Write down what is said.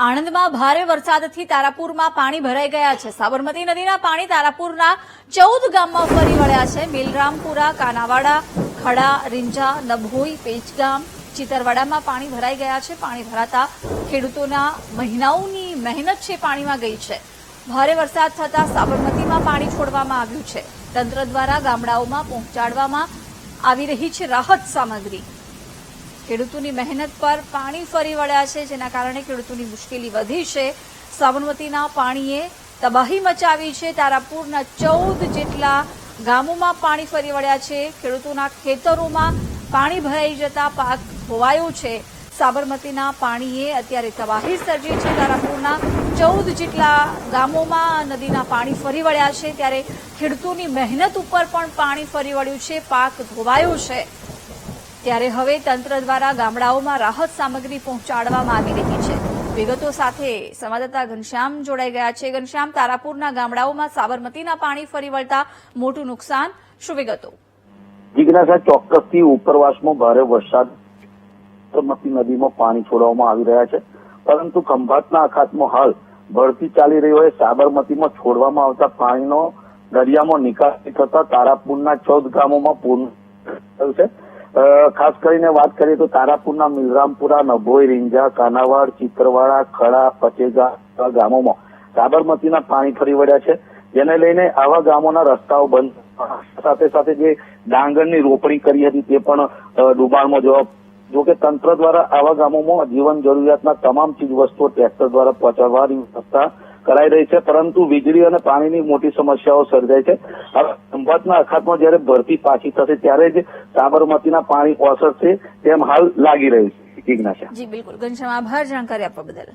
આણંદમાં ભારે વરસાદથી તારાપુરમાં પાણી ભરાઈ ગયા છે। સાબરમતી નદીના પાણી તારાપુરના 14 ગામમાં ફરી વળ્યા છે। મેલરામપુરા, કાનાવાડા, ખડા, રીંજા, નભોઈ, પેચગામ, ચિતરવાડામાં પાણી ભરાઈ ગયા છે। પાણી ભરાતા ખેડૂતોના મહિનાઓની મહેનત છે પાણીમાં ગઈ છે। ભારે વરસાદ થતા સાબરમતીમાં પાણી છોડવામાં આવ્યું છે। તંત્ર દ્વારા ગામડાઓમાં પહોંચાડવામાં આવી રહી છે રાહત સામગ્રી। ખેડૂતોની મહેનત પર પાણી ફરી વળ્યા છે, જેના કારણે ખેડૂતોની મુશ્કેલી વધી છે। સાબરમતીના પાણીએ તબાહી મચાવી છે। તારાપુરના 14 જેટલા ગામોમાં પાણી ફરી વળ્યા છે। ખેડૂતોના ખેતરોમાં પાણી ભરાઈ જતા પાક ધોવાયો છે। સાબરમતીના પાણીએ અત્યારે તબાહી સર્જી છે। તારાપુરના 14 જેટલા ગામોમાં નદીના પાણી ફરી વળ્યા છે, ત્યારે ખેડૂતોની મહેનત ઉપર પણ પાણી ફરી વળ્યું છે, પાક ધોવાયો છે। ત્યારે હવે તંત્ર દ્વારા ગામડાઓમાં રાહત સામગ્રી પહોંચાડવામાં આવી રહી છે। વિગતો સાથે સંવાદદાતા ઘનશ્યામ જોડાઈ ગયા છે। ઘનશ્યામ, તારાપુરના ગામડાઓમાં સાબરમતીના પાણી ફરી વળતા મોટું નુકસાન, શું વિગતો? જિજ્ઞાસા, ચોક્કસથી ઉપરવાસમાં ભારે વરસાદ સાબરમતી નદીમાં પાણી છોડવામાં આવી રહ્યા છે, પરંતુ ખંભાતના અખાતમાં હાલ ભરતી ચાલી રહી હોય સાબરમતીમાં છોડવામાં આવતા પાણીનો દરિયામાં નિકાલ થતા તારાપુરના 14 ગામોમાં પૂર થયું છે। ખાસ કરીને વાત કરીએ તો તારાપુરના મેલરામપુરા, નભોઈ, રીંજા, કાનાવાડ, ચિતરવાડા, ખડા, પચેગા ગામોમાં સાબરમતીના પાણી ફરી વળ્યા છે, જેને લઈને આવા ગામોના રસ્તાઓ બંધ, સાથે સાથે જે ડાંગરની રોપણી કરી હતી તે પણ ડુબાણમાં જવા। જોકે તંત્ર દ્વારા આવા ગામોમાં જીવન જરૂરિયાતના તમામ ચીજ વસ્તુઓ ટ્રેક્ટર દ્વારા પહોંચાડવાની વ્યવસ્થા કરાઈ રહી છે, પરંતુ વીજળી અને પાણીની મોટી સમસ્યાઓ સર્જાય છે। હવે ખંભાતના અખાતમાં જયારે ભરતી પાછી થશે ત્યારે જ સાબરમતીના પાણી ઓસરશે તેમ હાલ લાગી રહ્યું છે। જિજ્ઞાસા, જી બિલકુલ ઘનશ્યામ, આભાર જાણકારી આપવા બદલ।